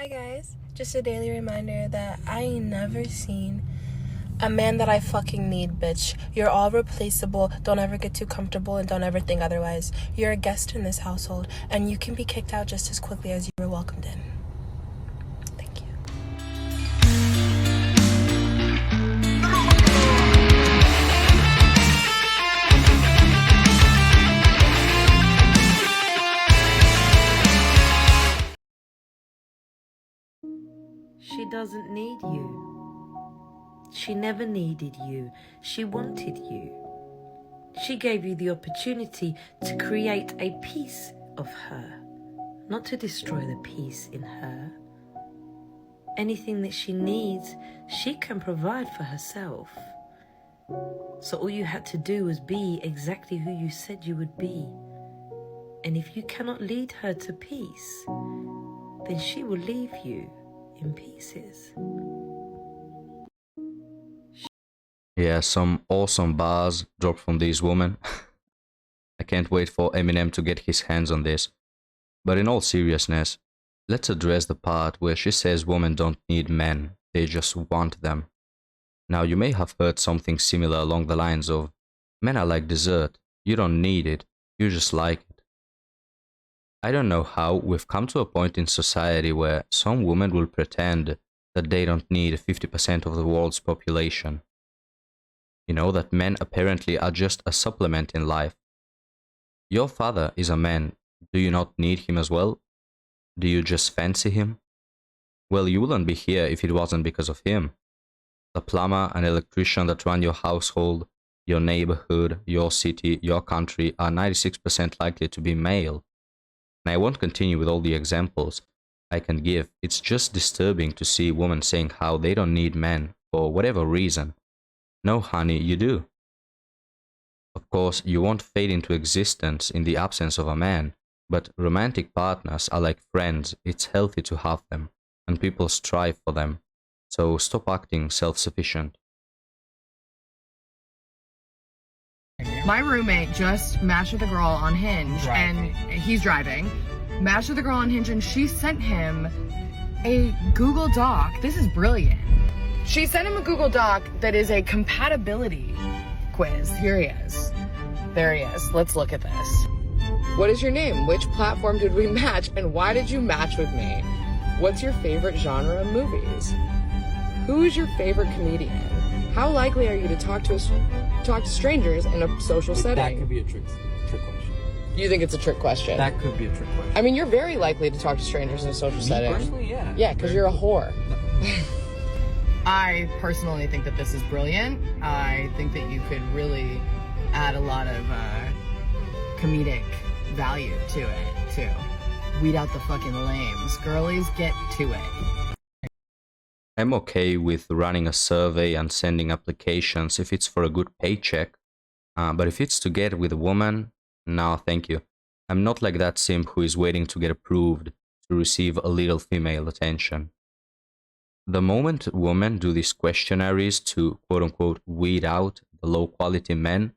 Hi guys, just a daily reminder that I ain't never seen a man that I fucking need, bitch. You're all replaceable, don't ever get too comfortable, and don't ever think otherwise. You're a guest in this household, and you can be kicked out just as quickly as you were welcomed in. Thank you. She doesn't need you. She never needed you. She wanted you. She gave you the opportunity to create a piece of her, not to destroy the piece in her. Anything that she needs, she can provide for herself. So all you had to do was be exactly who you said you would be. And if you cannot lead her to peace, then she will leave you in pieces. Yeah, some awesome bars dropped from this woman. I can't wait for Eminem to get his hands on this. But in all seriousness, let's address the part where she says women don't need men, they just want them. Now, you may have heard something similar along the lines of, men are like dessert, you don't need it, you just like it. I don't know how we've come to a point in society where some women will pretend that they don't need 50% of the world's population. You know, that men apparently are just a supplement in life. Your father is a man. Do you not need him as well? Do you just fancy him? Well, you wouldn't be here if it wasn't because of him. The plumber and electrician that run your household, your neighborhood, your city, your country are 96% likely to be male. And I won't continue with all the examples I can give. It's just disturbing to see women saying how they don't need men for whatever reason. No, honey, you do. Of course, you won't fade into existence in the absence of a man, but romantic partners are like friends. It's healthy to have them, and people strive for them. So stop acting self-sufficient. My roommate just matched with a girl on Hinge, and he's driving. Matched with a girl on Hinge, and she sent him a Google Doc. This is brilliant. She sent him a Google Doc that is a compatibility quiz. Here he is. There he is. Let's look at this. What is your name? Which platform did we match? And why did you match with me? What's your favorite genre of movies? Who is your favorite comedian? How likely are you to talk to strangers in a social setting? That could be a trick question. You think it's a trick question? That could be a trick question. I mean, you're very likely to talk to strangers in a social setting. Personally, yeah. Yeah, because you're a whore. I personally think that this is brilliant. I think that you could really add a lot of comedic value to it, too. Weed out the fucking lames. Girlies, get to it. I'm okay with running a survey and sending applications if it's for a good paycheck, but if it's to get with a woman, no, thank you. I'm not like that simp who is waiting to get approved to receive a little female attention. The moment women do these questionnaires to quote-unquote weed out the low-quality men,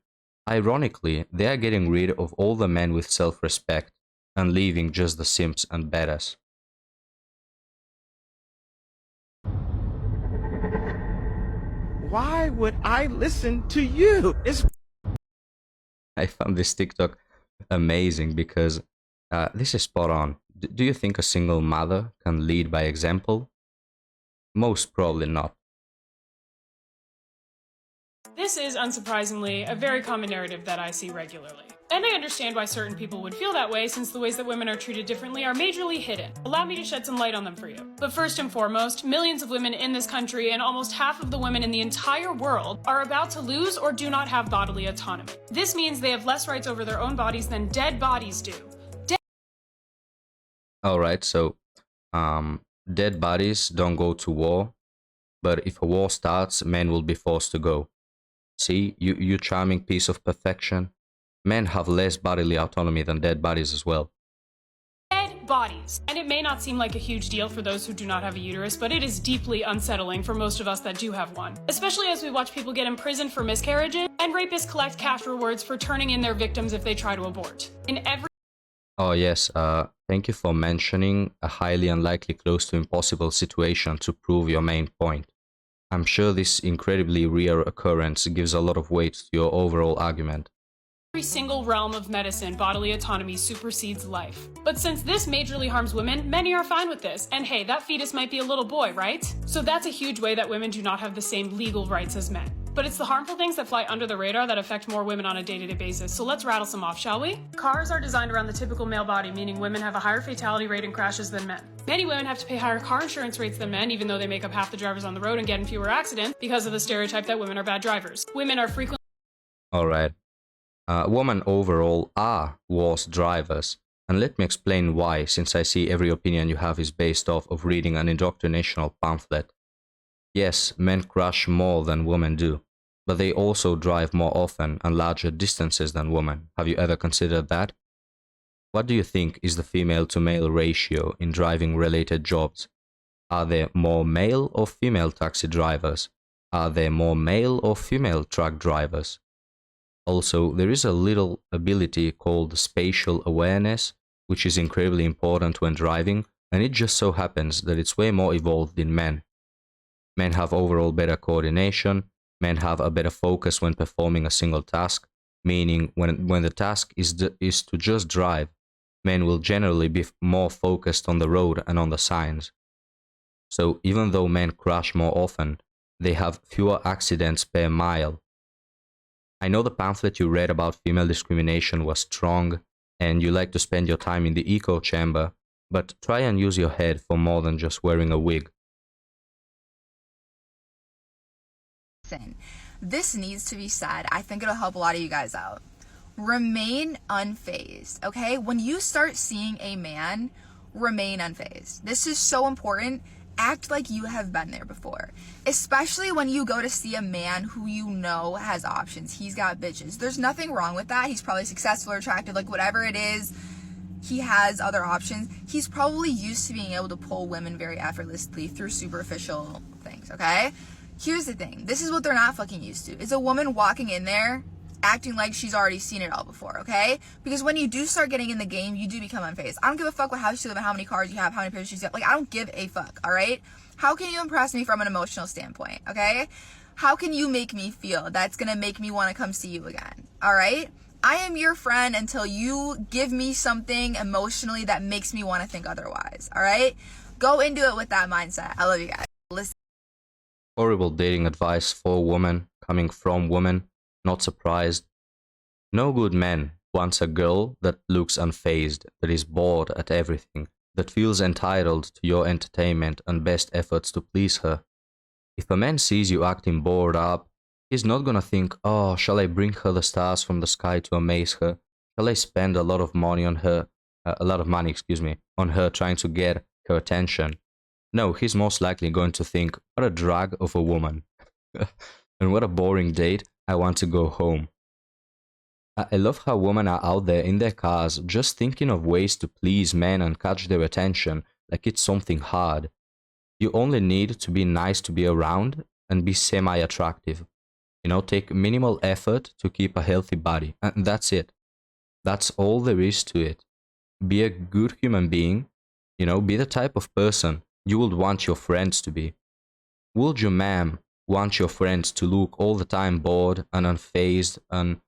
ironically, they are getting rid of all the men with self-respect and leaving just the simps and badass. Why would I listen to you? I found this TikTok amazing because this is spot on. Do you think a single mother can lead by example? Most probably not. This is, unsurprisingly, a very common narrative that I see regularly. And I understand why certain people would feel that way, since the ways that women are treated differently are majorly hidden. Allow me to shed some light on them for you. But first and foremost, millions of women in this country and almost half of the women in the entire world are about to lose or do not have bodily autonomy. This means they have less rights over their own bodies than dead bodies do. Alright, so dead bodies don't go to war, but if a war starts, men will be forced to go. See, you charming piece of perfection. Men have less bodily autonomy than dead bodies as well. Dead bodies. And it may not seem like a huge deal for those who do not have a uterus, but it is deeply unsettling for most of us that do have one. Especially as we watch people get imprisoned for miscarriages, and rapists collect cash rewards for turning in their victims if they try to abort. In every Oh yes, thank you for mentioning a highly unlikely close to impossible situation to prove your main point. I'm sure this incredibly rare occurrence gives a lot of weight to your overall argument. Every single realm of medicine, bodily autonomy supersedes life. But since this majorly harms women, many are fine with this. And hey, that fetus might be a little boy, right? So that's a huge way that women do not have the same legal rights as men. But it's the harmful things that fly under the radar that affect more women on a day-to-day basis. So let's rattle some off, shall we? Cars are designed around the typical male body, meaning women have a higher fatality rate in crashes than men. Many women have to pay higher car insurance rates than men, even though they make up half the drivers on the road and get in fewer accidents because of the stereotype that women are bad drivers. Women are frequently Alright. Women overall are worse drivers. And let me explain why, since I see every opinion you have is based off of reading an indoctrinational pamphlet. Yes, men crash more than women do, but they also drive more often and larger distances than women. Have you ever considered that? What do you think is the female to male ratio in driving related jobs? Are there more male or female taxi drivers? Are there more male or female truck drivers? Also, there is a little ability called spatial awareness, which is incredibly important when driving, and it just so happens that it's way more evolved in men. Men have overall better coordination, men have a better focus when performing a single task, meaning when the task is to just drive, men will generally be more focused on the road and on the signs. So even though men crash more often, they have fewer accidents per mile. I know the pamphlet you read about female discrimination was strong, and you like to spend your time in the echo chamber, but try and use your head for more than just wearing a wig. This needs to be said. I think it'll help a lot of you guys out. Remain unfazed, okay? When you start seeing a man, remain unfazed. This is so important. Act like you have been there before. Especially when you go to see a man who you know has options. He's got bitches. There's nothing wrong with that. He's probably successful or attractive, like whatever it is. He has other options. He's probably used to being able to pull women very effortlessly through superficial things, okay? Here's the thing. This is what they're not fucking used to. It's a woman walking in there acting like she's already seen it all before, okay? Because when you do start getting in the game, you do become unfazed. I don't give a fuck what house you live in, how many cars you have, how many pairs of shoes you have. Like, I don't give a fuck, all right? How can you impress me from an emotional standpoint, okay? How can you make me feel that's gonna make me want to come see you again, all right? I am your friend until you give me something emotionally that makes me want to think otherwise, all right? Go into it with that mindset. I love you guys. Listen. Horrible dating advice for women, coming from women, not surprised. No good man wants a girl that looks unfazed, that is bored at everything, that feels entitled to your entertainment and best efforts to please her. If a man sees you acting bored up, he's not gonna think, oh, shall I bring her the stars from the sky to amaze her? Shall I spend a lot of money on her, on her trying to get her attention? No, he's most likely going to think, what a drag of a woman. And what a boring date, I want to go home. I love how women are out there in their cars just thinking of ways to please men and catch their attention like it's something hard. You only need to be nice to be around and be semi-attractive. You know, take minimal effort to keep a healthy body, and that's it. That's all there is to it. Be a good human being, you know, be the type of person you would want your friends to be. Would you, ma'am, want your friends to look all the time bored and unfazed and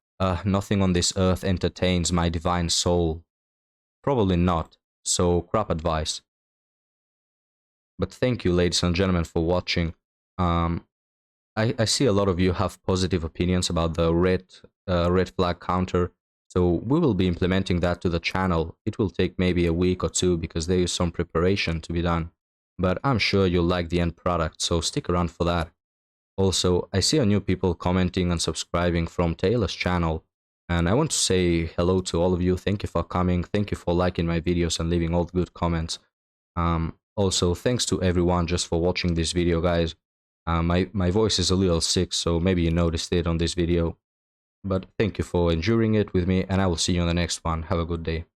nothing on this earth entertains my divine soul? Probably not, so crap advice. But thank you, ladies and gentlemen, for watching. I see a lot of you have positive opinions about the red flag counter, so we will be implementing that to the channel. It will take maybe a week or two because there is some preparation to be done. But I'm sure you'll like the end product, so stick around for that. Also, I see a new people commenting and subscribing from Taylor's channel, and I want to say hello to all of you. Thank you for coming, thank you for liking my videos and leaving all the good comments. Also, thanks to everyone just for watching this video, guys. My voice is a little sick, so maybe you noticed it on this video. But thank you for enduring it with me, and I will see you on the next one. Have a good day.